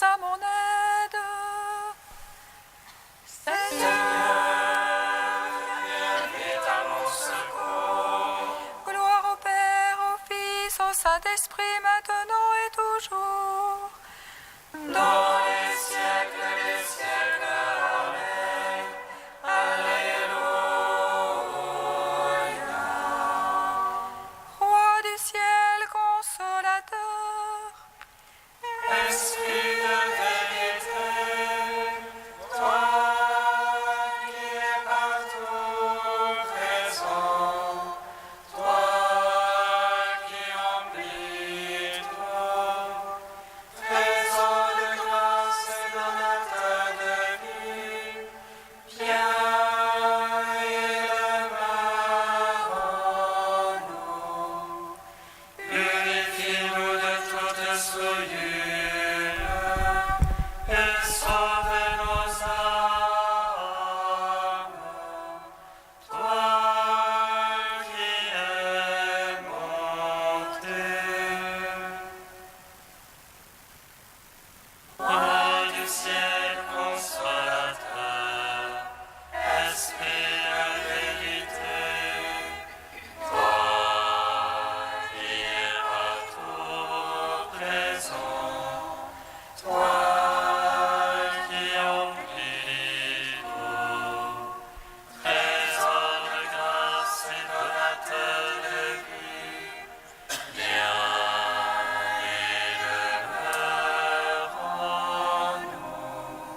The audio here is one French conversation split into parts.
à mon aide. Seigneur, viens à mon secours. Gloire au Père, au Fils, au Saint-Esprit, maintenant et toujours. Dans les siècles des siècles. Amen. Alléluia. Roi du ciel consolateur, Esprit de vérité, toi qui es partout présent, toi qui emplis tout, trésor de grâce et donateur de vie, viens et demeure en nous. Purifie-nous de toute souillure et sauve nos âmes. Toi qui es monté, Roi du ciel consolateur, Esprit de vérité, toi qui es partout présent, toi qui emplis tout, trésor de grâce et donateur de vie, viens et demeure en nous.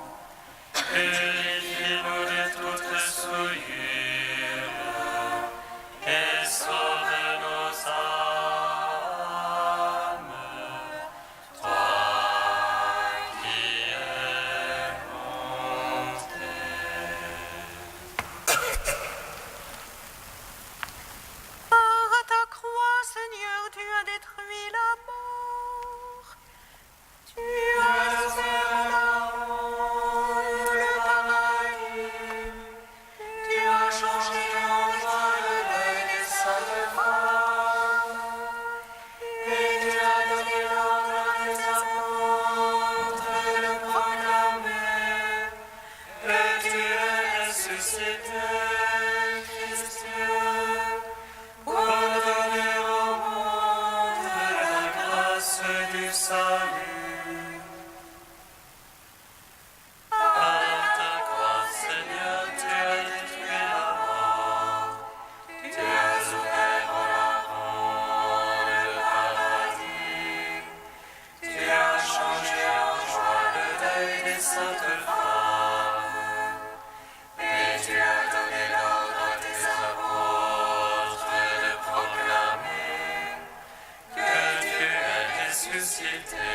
Purifie-nous de toute souillure et sauve nos âmes. Toi qui es monté. Par ta croix, Seigneur, tu as détruit la mort. Tu as ouvert la honte, le paradis. Tu as changé en joie le deuil des saintes femmes. Et tu as donné l'ordre à tes apôtres de proclamer Que tu es ressuscité, Christ Dieu, pour donner au monde la grâce du salut. Par ta croix, Seigneur, tu as détruit la mort. Tu as ouvert au larron le paradis. Tu as changé en joie le deuil des saintes femmes. Et tu as donné l'ordre à tes apôtres de proclamer que tu es ressuscité,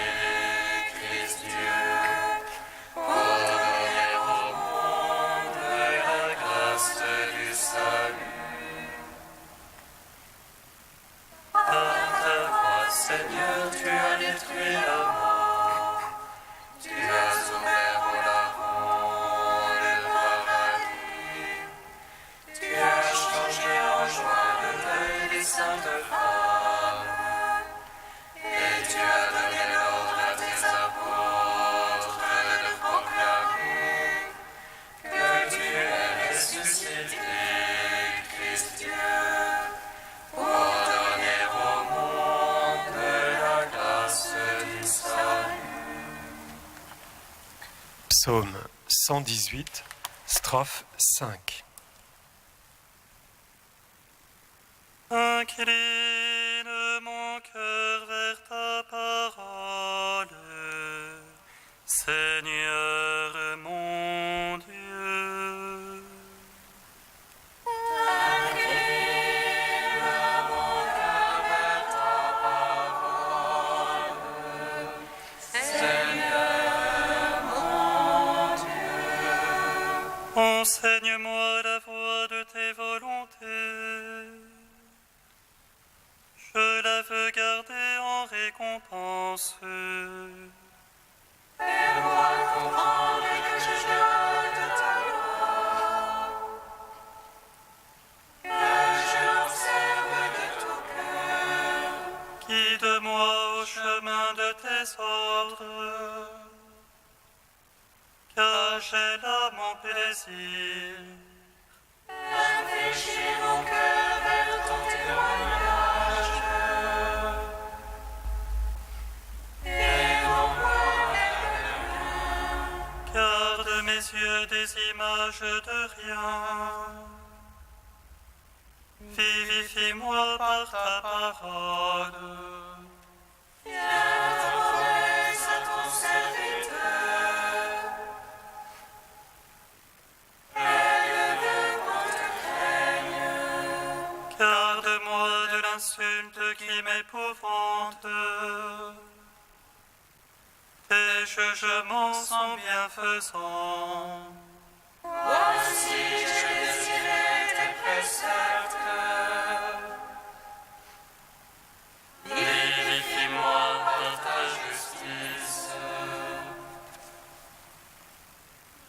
Christ Dieu, pour donner au monde la grâce du salut. Par ta croix, Seigneur, tu as détruit la mort. Tu as ouvert au larron le paradis. Tu as changé en joie le deuil des saintes femmes. Et tu as donné l'ordre à tes apôtres de proclamer que tu es ressuscité, Christ Dieu, pour donner au monde la grâce du salut. Psaume 118, strophe 5. Incline mon cœur vers ta parole, Seigneur mon Dieu. Enseigne-moi la voie de tes volontés. Je la veux garder en récompense. Fais-moi cherchais là mon plaisir. Infléchis mon cœur vers ton témoignage. Garde mes yeux des images de rien. Vivifie-moi par ta parole. Viens ta promesse à ton serviteur. Elle veut qu'on te craigne. Garde-moi de l'insulte qui m'épouvante. Tes jugements sont bienfaisants. Voici, je désirais tes préceptes. Vivifie-moi par ta justice.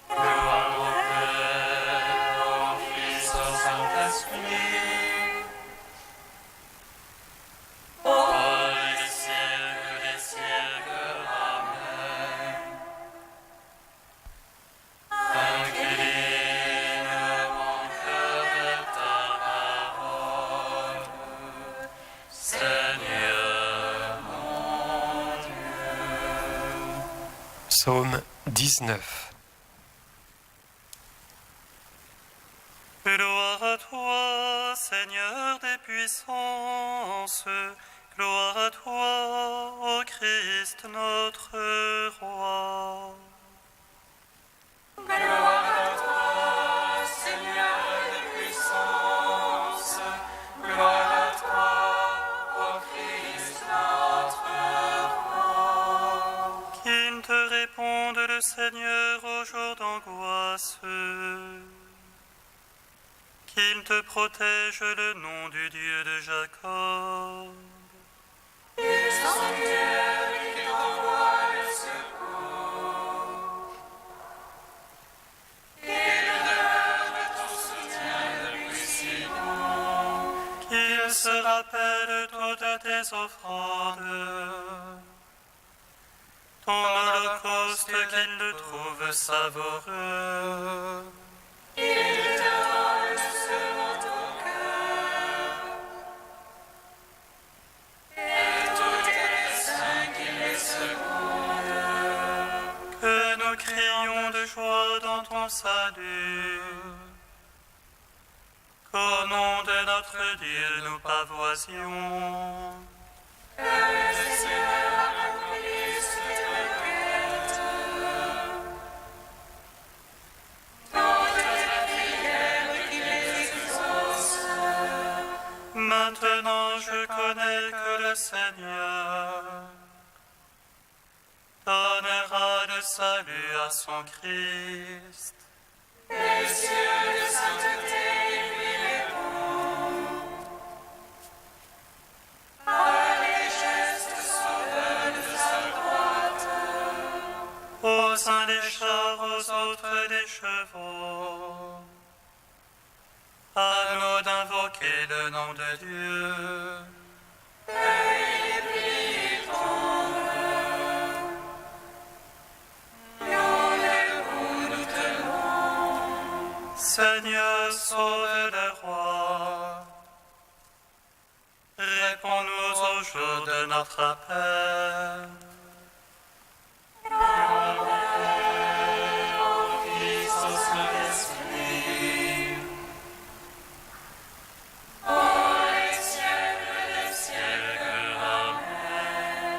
Gloire au Père, au Fils, au Saint-Esprit. Au les siècles des siècles. Amen. Incline mon cœur vers ta parole, Seigneur mon Dieu. Psaume 19. Gloire à toi, Seigneur des puissances, gloire à toi, ô Christ notre Roi. Gloire à toi, Seigneur de puissance. Gloire à toi, ô Christ notre Roi. Qu'il te réponde le Seigneur au jour d'angoisse. Qu'il te protège le nom du Dieu de Jacob. Il sanctuaire qui t'envoie le secours. Qu'il demeure ton soutien depuis si long. Qu'il se rappelle toutes tes offrandes. Ton holocauste qu'il le trouve savoureux. Il te donne selon ton cœur. Et tous les saints qui les secondent. Que nous crions de joie dans ton salut. Qu'au nom de notre Dieu nous pavoisions. Que le Seigneur accomplisse tes requêtes. Toutes les prières qu'il exauce. Maintenant je connais que le Seigneur donnera le salut à son Christ. Les cieux de sainteté lui répondent. Par les gestes sauveurs de sa droite. Aux uns les chars, aux autres les chevaux. À nous d'invoquer le nom de Dieu. Veuillez prier tombe. Nous debout nous tenons. Seigneur, sauve le roi. Réponds-nous au jour de notre appel. Fils au Saint-Esprit. Ô les siècles des siècles. Amen.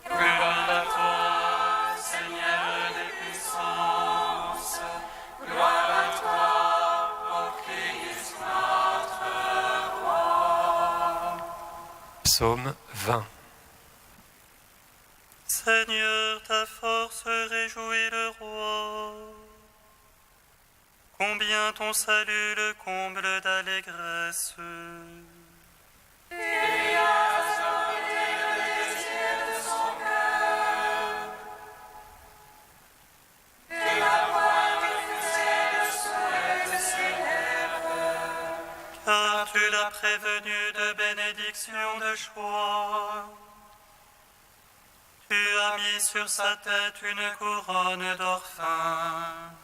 Gloire à toi, Seigneur des puissances. Gloire à toi, ô Christ notre Roi. Psaume 20. Seigneur, ta force réjouit le roi. Combien ton salut le comble d'allégresse. Tu as ordonné le désir de son cœur. Tu n'as point refusé le souhait de ses lèvres. Car tu l'as prévenu de bénédictions de choix. Tu as mis sur sa tête une couronne d'or fin.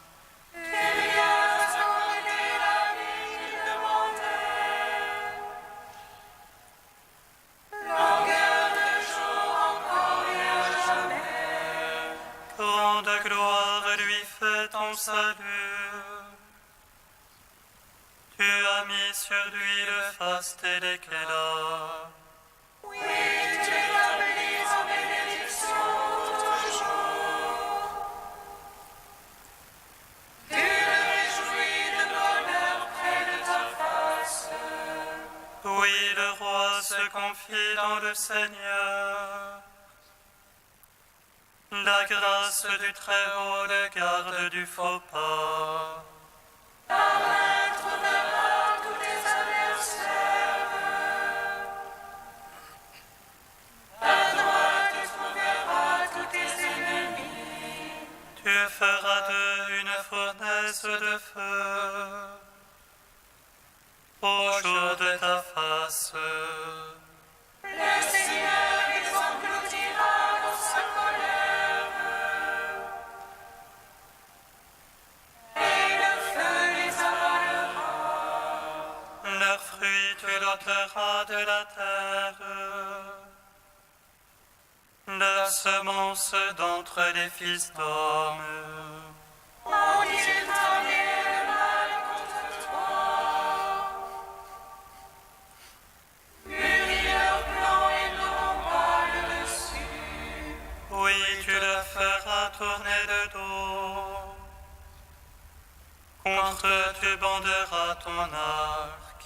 Tu lui as accordé la vie qu'il demandait. Longueur de jour encore et à jamais. Grande gloire lui fait ton salut. Tu as mis sur lui le faste et l'éclat. Oui, tu l'établis en bénédiction toujours. Tu le réjouis de bonheur près de ta face. Oui, le roi se confie dans le Seigneur. La grâce du Très-Haut le garde du faux pas. Ta main trouvera tous tes adversaires. Ta droite trouvera tous tes ennemis. Tu feras d'eux une fournaise de feu au jour de ta face. Le Seigneur les engloutira dans sa colère. Et le feu les avalera. Leurs fruits tu l'ôteras de la terre. Leur semence d'entre les fils d'hommes. Ont-ils tramé le mal contre toi? Mûris leurs plans et n'auront pas le dessus. Oui, tu le feras tourner de dos. Contre eux tu banderas ton arc.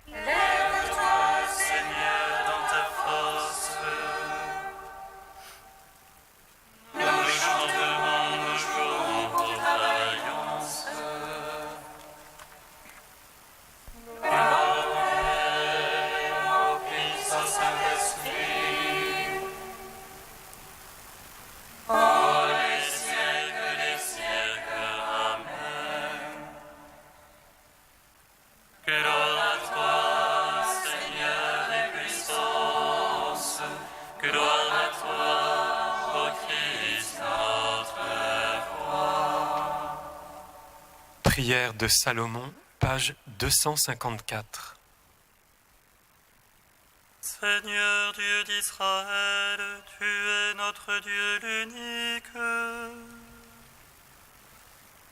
Lève-toi, Seigneur, dans ta force. nous chanterons, nous jouerons pour ta vaillance. Gloire au Fils, au Saint-Esprit. Oh, les siècles, Amen. Gloire à toi, Seigneur des puissances. Gloire à toi, ô Christ notre roi. Prière de Salomon, page 254. Seigneur Dieu d'Israël, tu es notre Dieu l'unique.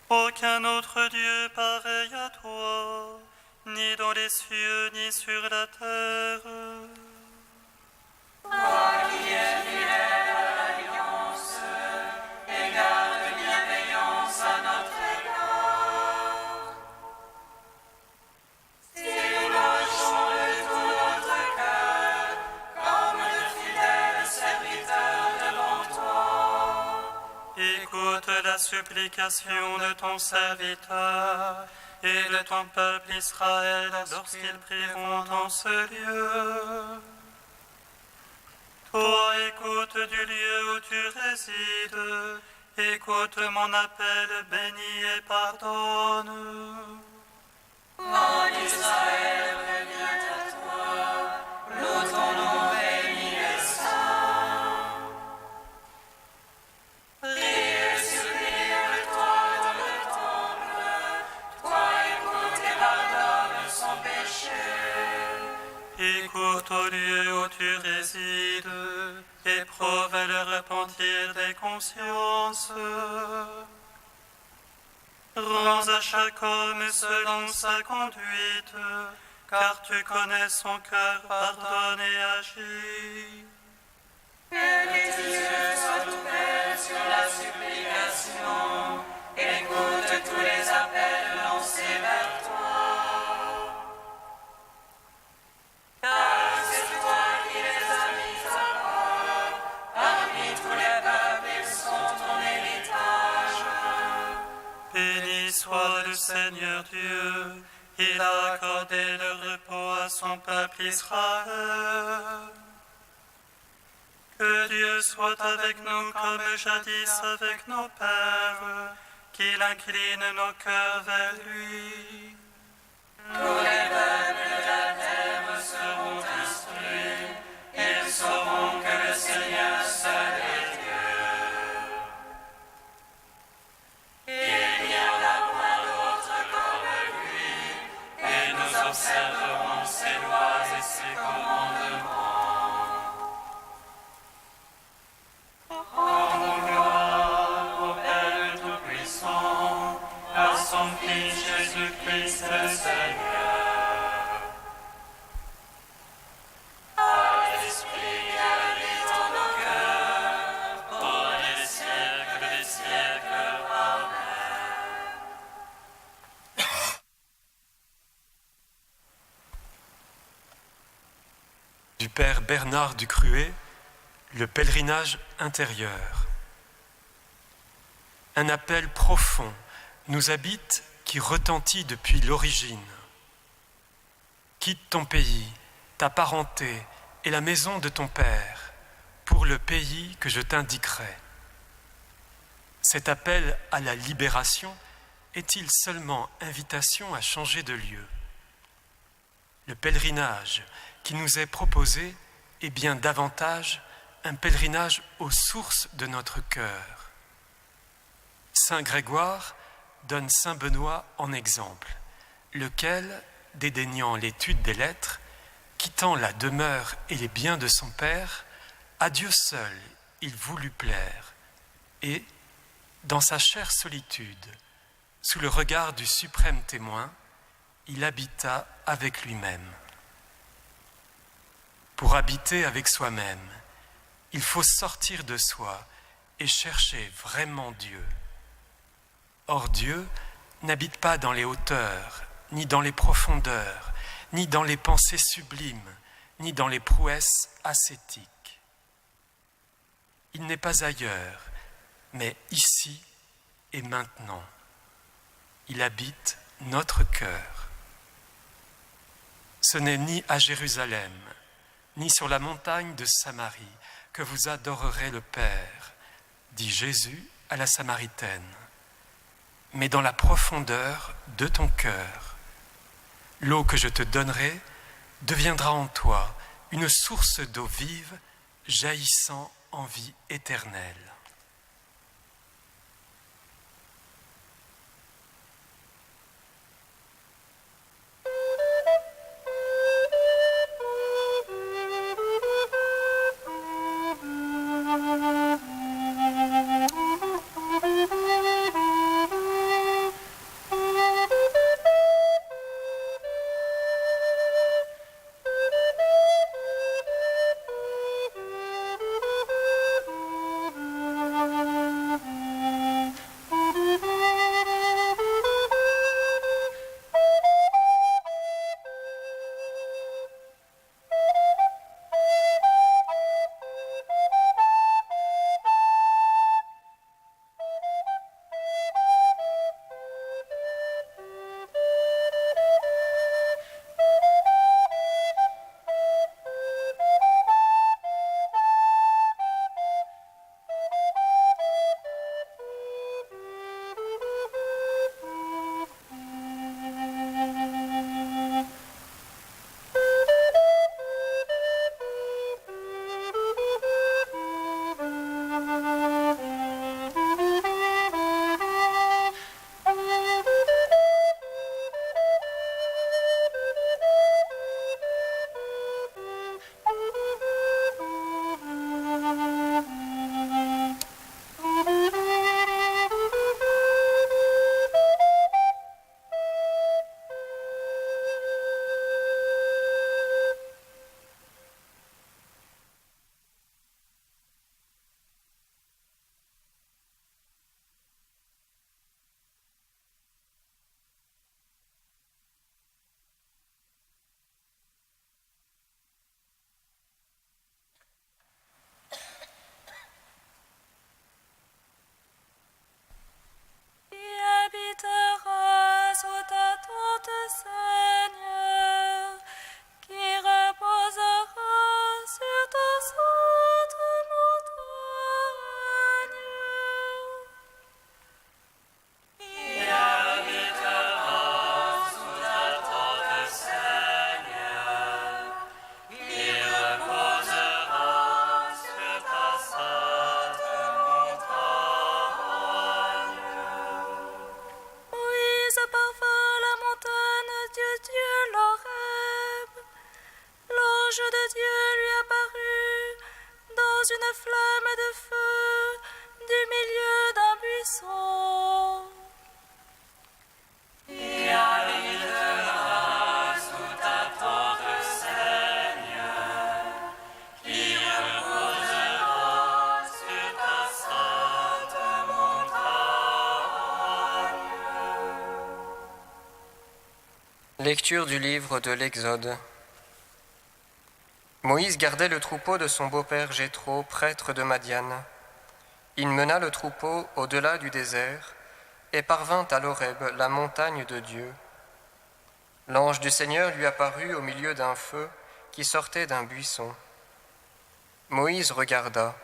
Aucun autre Dieu pareil à toi, ni dans les cieux, ni sur la terre. Toi qui es fidèle à l'alliance et garde bienveillance à notre égard. Si nous marchons de tout notre cœur, comme de fidèles serviteurs devant toi. Écoute la supplication de ton serviteur et de ton peuple Israël lorsqu'ils prieront en ce lieu. Toi, écoute du lieu où tu résides, écoute mon appel, bénis et pardonne. En Israël, reviens à toi, loue ton nom béni et saint. Prie et supplie avec toi dans le temple, toi écoute et pardonne son péché. Écoute au lieu où tu résides, éprouve le repentir des consciences. Rends à chaque homme selon sa conduite, car tu connais son cœur, pardonne et agis. Que tes yeux soient ouverts sur la supplication, écoute tous les appels lancés vers toi. Car c'est toi qui les as mis à part, parmi tous les peuples ils sont ton héritage. Béni soit le Seigneur Dieu, il a accordé le repos à son peuple Israël. Que Dieu soit avec nous comme jadis avec nos pères, qu'il incline nos cœurs vers lui. Tous les peuples de la terre seront instruits, ils sauront que le Seigneur seul est conserveront ses lois et ses commandements. En gloire au Père Tout-Puissant, à son Fils Jésus-Christ le Seigneur. À l'Esprit qui habite en nos cœurs, pour les siècles des siècles. Amen. Du Père Bernard Ducruet, le pèlerinage intérieur. Un appel profond nous habite qui retentit depuis l'origine. Quitte ton pays, ta parenté et la maison de ton Père pour le pays que je t'indiquerai. Cet appel à la libération est-il seulement invitation à changer de lieu? Le pèlerinage qui nous est proposé est bien davantage un pèlerinage aux sources de notre cœur. Saint Grégoire donne Saint Benoît en exemple, lequel, dédaignant l'étude des lettres, quittant la demeure et les biens de son père, à Dieu seul il voulut plaire, et, dans sa chère solitude, sous le regard du suprême témoin, il habita avec lui-même. Pour habiter avec soi-même, il faut sortir de soi et chercher vraiment Dieu. Or Dieu n'habite pas dans les hauteurs, ni dans les profondeurs, ni dans les pensées sublimes, ni dans les prouesses ascétiques. Il n'est pas ailleurs, mais ici et maintenant. Il habite notre cœur. Ce n'est ni à Jérusalem, ni sur la montagne de Samarie que vous adorerez le Père, dit Jésus à la Samaritaine, mais dans la profondeur de ton cœur. L'eau que je te donnerai deviendra en toi une source d'eau vive jaillissant en vie éternelle. Lecture du livre de l'Exode. Moïse gardait le troupeau de son beau-père Jéthro, prêtre de Madian. Il mena le troupeau au-delà du désert et parvint à l'Horeb, la montagne de Dieu. L'ange du Seigneur lui apparut au milieu d'un feu qui sortait d'un buisson. Moïse regarda.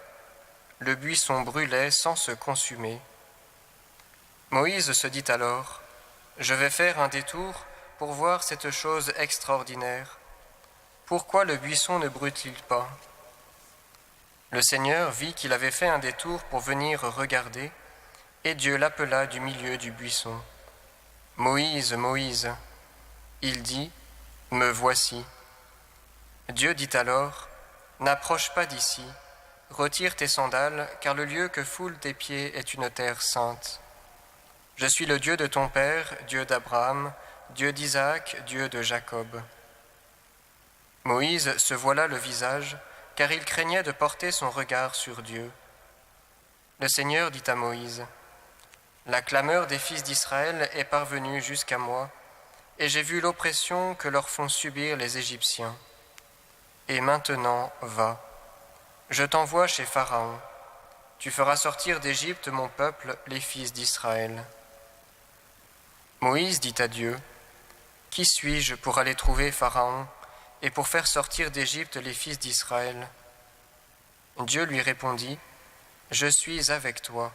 Le buisson brûlait sans se consumer. Moïse se dit alors : « Je vais faire un détour pour voir cette chose extraordinaire. Pourquoi le buisson ne brûle-t-il pas ?» Le Seigneur vit qu'il avait fait un détour pour venir regarder, et Dieu l'appela du milieu du buisson. « Moïse, Moïse !» Il dit : « Me voici. » Dieu dit alors : « N'approche pas d'ici, retire tes sandales, car le lieu que foulent tes pieds est une terre sainte. Je suis le Dieu de ton père, Dieu d'Abraham, Dieu d'Isaac, Dieu de Jacob. » Moïse se voila le visage, car il craignait de porter son regard sur Dieu. Le Seigneur dit à Moïse : « La clameur des fils d'Israël est parvenue jusqu'à moi, et j'ai vu l'oppression que leur font subir les Égyptiens. Et maintenant, va. Je t'envoie chez Pharaon. Tu feras sortir d'Égypte mon peuple, les fils d'Israël. » Moïse dit à Dieu : « Qui suis-je pour aller trouver Pharaon et pour faire sortir d'Égypte les fils d'Israël ?» Dieu lui répondit : « Je suis avec toi,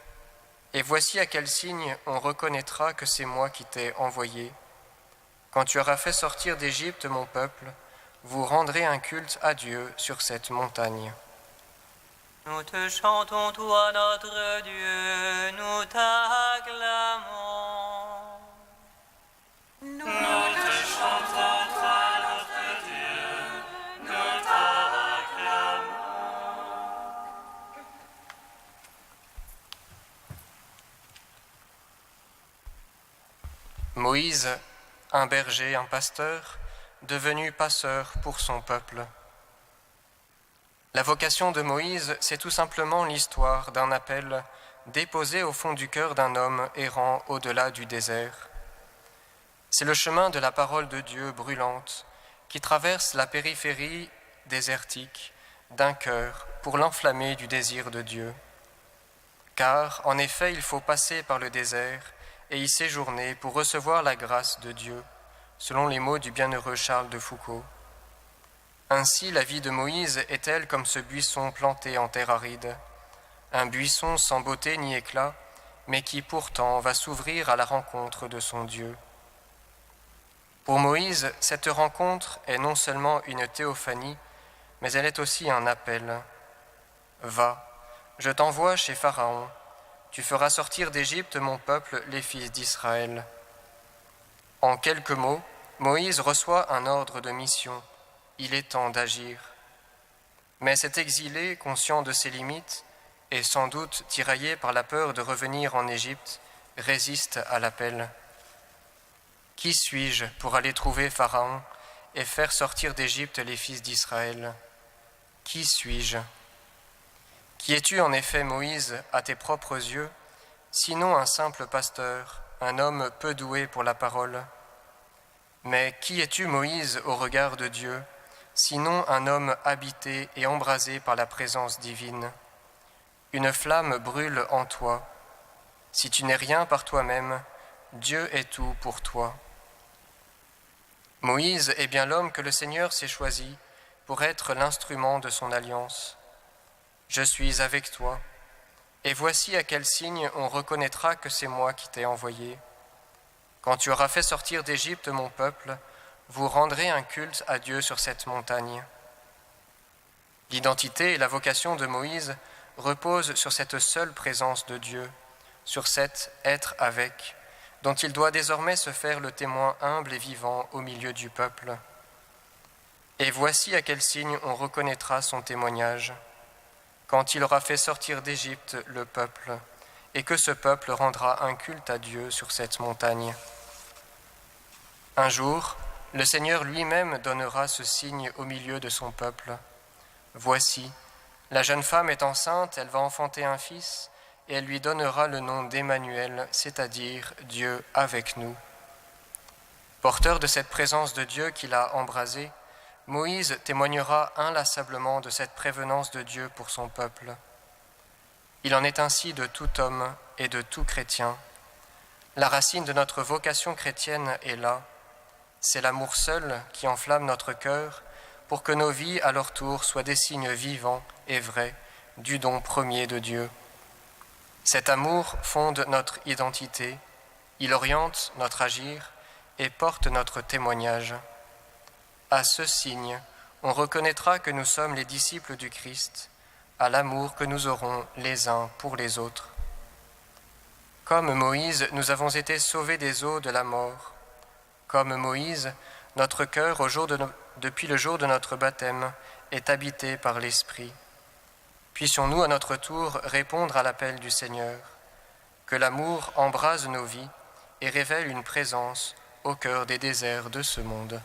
et voici à quel signe on reconnaîtra que c'est moi qui t'ai envoyé. Quand tu auras fait sortir d'Égypte mon peuple, vous rendrez un culte à Dieu sur cette montagne. » Nous te chantons, toi notre Dieu, nous t'acclamons. Nous te chantons, toi notre Dieu, nous t'acclamons. Moïse, un berger, un pasteur, devenu passeur pour son peuple. La vocation de Moïse, c'est tout simplement l'histoire d'un appel déposé au fond du cœur d'un homme errant au-delà du désert. C'est le chemin de la parole de Dieu brûlante qui traverse la périphérie désertique d'un cœur pour l'enflammer du désir de Dieu. Car, en effet, il faut passer par le désert et y séjourner pour recevoir la grâce de Dieu, selon les mots du bienheureux Charles de Foucauld. Ainsi, la vie de Moïse est-elle comme ce buisson planté en terre aride, un buisson sans beauté ni éclat, mais qui pourtant va s'ouvrir à la rencontre de son Dieu. Pour Moïse, cette rencontre est non seulement une théophanie, mais elle est aussi un appel. « Va, je t'envoie chez Pharaon, tu feras sortir d'Égypte mon peuple, les fils d'Israël. » En quelques mots, Moïse reçoit un ordre de mission. Il est temps d'agir. Mais cet exilé, conscient de ses limites, et sans doute tiraillé par la peur de revenir en Égypte, résiste à l'appel. Qui suis-je pour aller trouver Pharaon et faire sortir d'Égypte les fils d'Israël ? Qui suis-je ? Qui es-tu en effet, Moïse, à tes propres yeux, sinon un simple pasteur, un homme peu doué pour la parole ? Mais qui es-tu, Moïse, au regard de Dieu, sinon un homme habité et embrasé par la présence divine ? Une flamme brûle en toi. Si tu n'es rien par toi-même, Dieu est tout pour toi. Moïse est bien l'homme que le Seigneur s'est choisi pour être l'instrument de son alliance. Je suis avec toi, et voici à quel signe on reconnaîtra que c'est moi qui t'ai envoyé. Quand tu auras fait sortir d'Égypte mon peuple, vous rendrez un culte à Dieu sur cette montagne. L'identité et la vocation de Moïse reposent sur cette seule présence de Dieu, sur cet être avec, dont il doit désormais se faire le témoin humble et vivant au milieu du peuple. Et voici à quel signe on reconnaîtra son témoignage, quand il aura fait sortir d'Égypte le peuple, et que ce peuple rendra un culte à Dieu sur cette montagne. Un jour, le Seigneur lui-même donnera ce signe au milieu de son peuple. Voici, la jeune femme est enceinte, elle va enfanter un fils, et elle lui donnera le nom d'Emmanuel, c'est-à-dire Dieu avec nous. Porteur de cette présence de Dieu qu'il a embrasée, Moïse témoignera inlassablement de cette prévenance de Dieu pour son peuple. Il en est ainsi de tout homme et de tout chrétien. La racine de notre vocation chrétienne est là. C'est l'amour seul qui enflamme notre cœur pour que nos vies, à leur tour, soient des signes vivants et vrais du don premier de Dieu. Cet amour fonde notre identité, il oriente notre agir et porte notre témoignage. À ce signe, on reconnaîtra que nous sommes les disciples du Christ, à l'amour que nous aurons les uns pour les autres. Comme Moïse, nous avons été sauvés des eaux de la mort. Comme Moïse, notre cœur, depuis le jour de notre baptême, est habité par l'Esprit. Puissions-nous à notre tour répondre à l'appel du Seigneur, que l'amour embrase nos vies et révèle une présence au cœur des déserts de ce monde.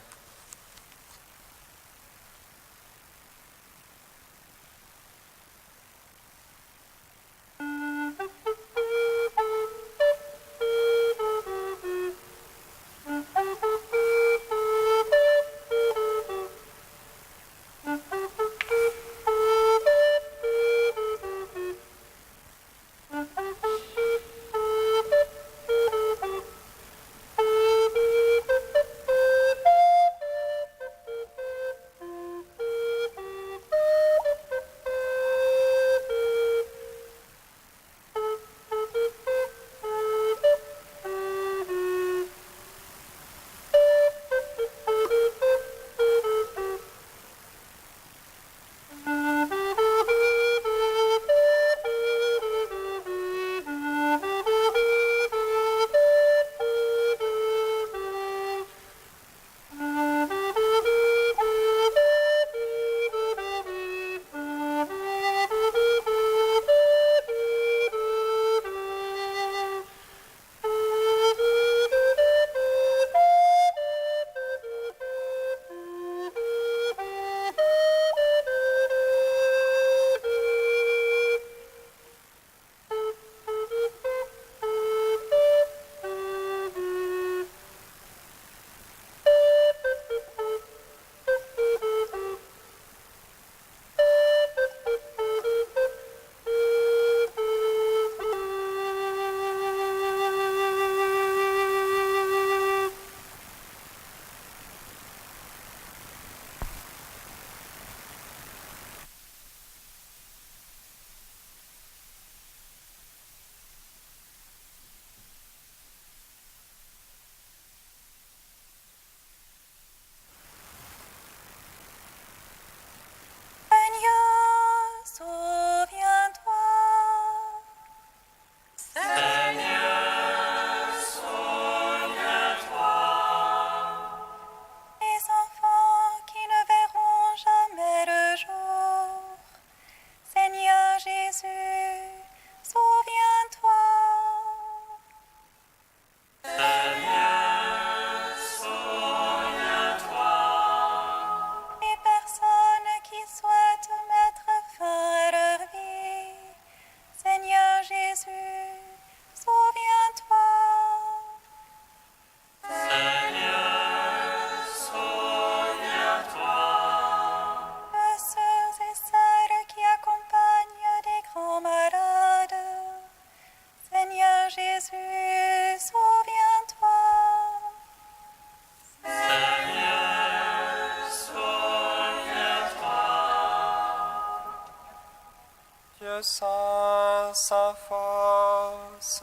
Saint, sa force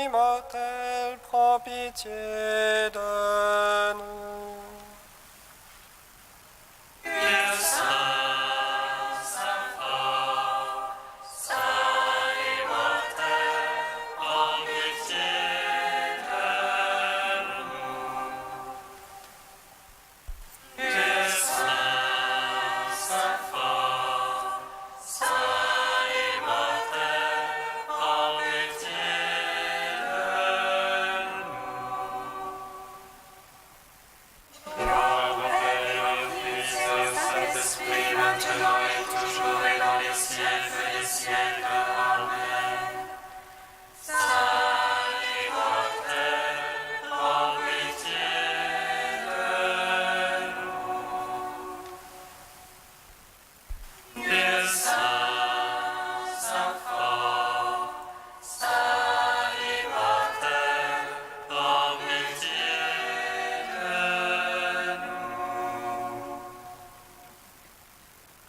immortelle, prends pitié de nous.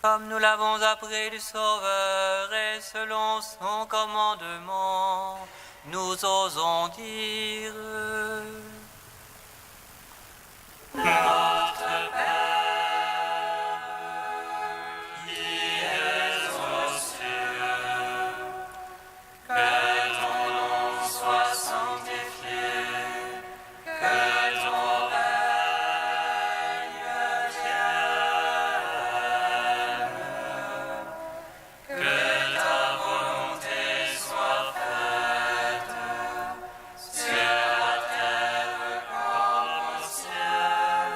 Comme nous l'avons appris du Sauveur et selon son commandement, nous osons dire: Notre Père, qui es aux cieux, que ton nom soit sanctifié, que ton règne vienne, que ta volonté soit faite sur la terre comme au ciel.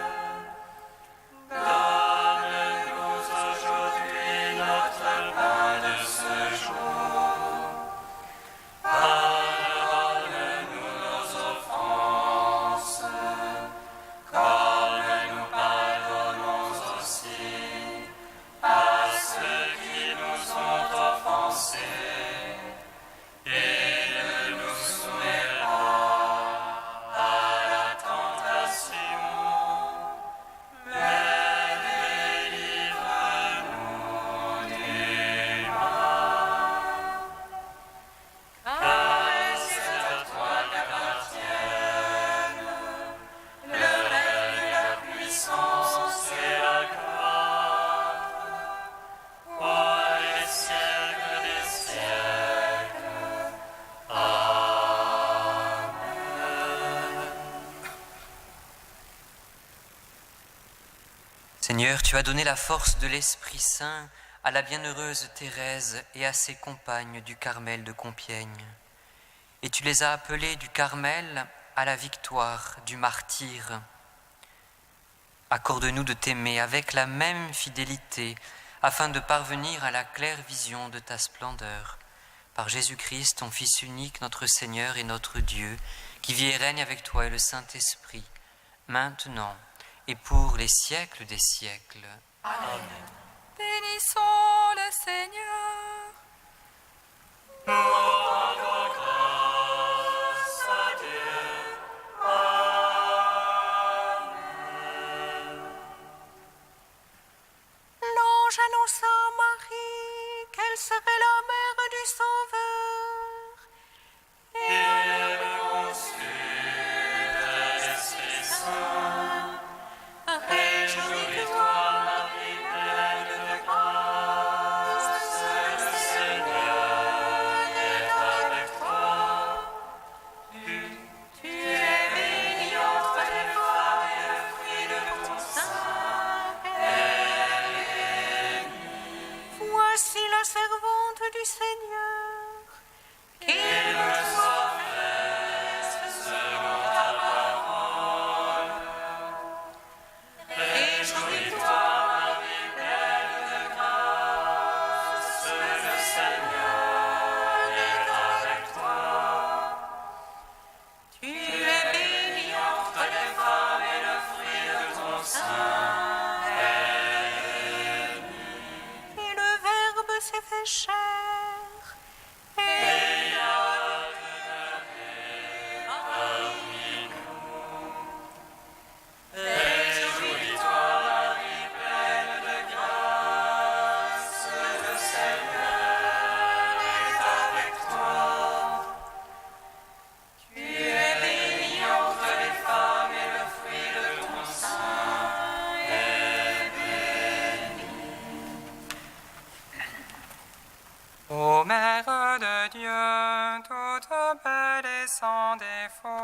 Donne-nous aujourd'hui notre pain de ce jour. Pardonne-nous nos offenses, comme nous pardonnons aussi à ceux qui nous ont offensés. Et ne nous soumets pas à la tentation, mais délivre-nous du mal. Car c'est à toi qu'appartiennent le règne, la puissance et la gloire, pour les siècles des siècles. Amen. Seigneur, tu as donné la force de l'Esprit Saint à la bienheureuse Thérèse et à ses compagnes du Carmel de Compiègne. Et tu les as appelées du Carmel à la victoire du martyre. Accorde-nous de t'aimer avec la même fidélité, afin de parvenir à la claire vision de ta splendeur. Par Jésus-Christ, ton Fils unique, notre Seigneur et notre Dieu, qui vit et règne avec toi et le Saint-Esprit, maintenant et pour les siècles des siècles. Bénissons le Seigneur. Nous rendons grâce à Dieu. Amen. L'ange annonça à Marie qu'elle serait la mère du Sauveur. Et elle conçut de l'Esprit Saint. Réjouis-toi, Marie, pleine de grâce, le Seigneur est avec toi. Tu es bénie entre les femmes et le fruit de ton sein est béni. Voici la servante du Seigneur. Qu'il me soit fait selon ta parole. Réjouis-toi, Marie, pleine de grâce, le Seigneur est avec toi. Tu es bénie entre les femmes et le fruit de ton sein est béni. Et le Verbe s'est fait chair. Et Et a demeuré parmi nous. Réjouis-toi, Marie, pleine de grâce, le Seigneur est avec toi. Tu es bénie entre les femmes et le fruit de ton sein est béni. Ô Mère de Dieu, toute belle et sans défaut,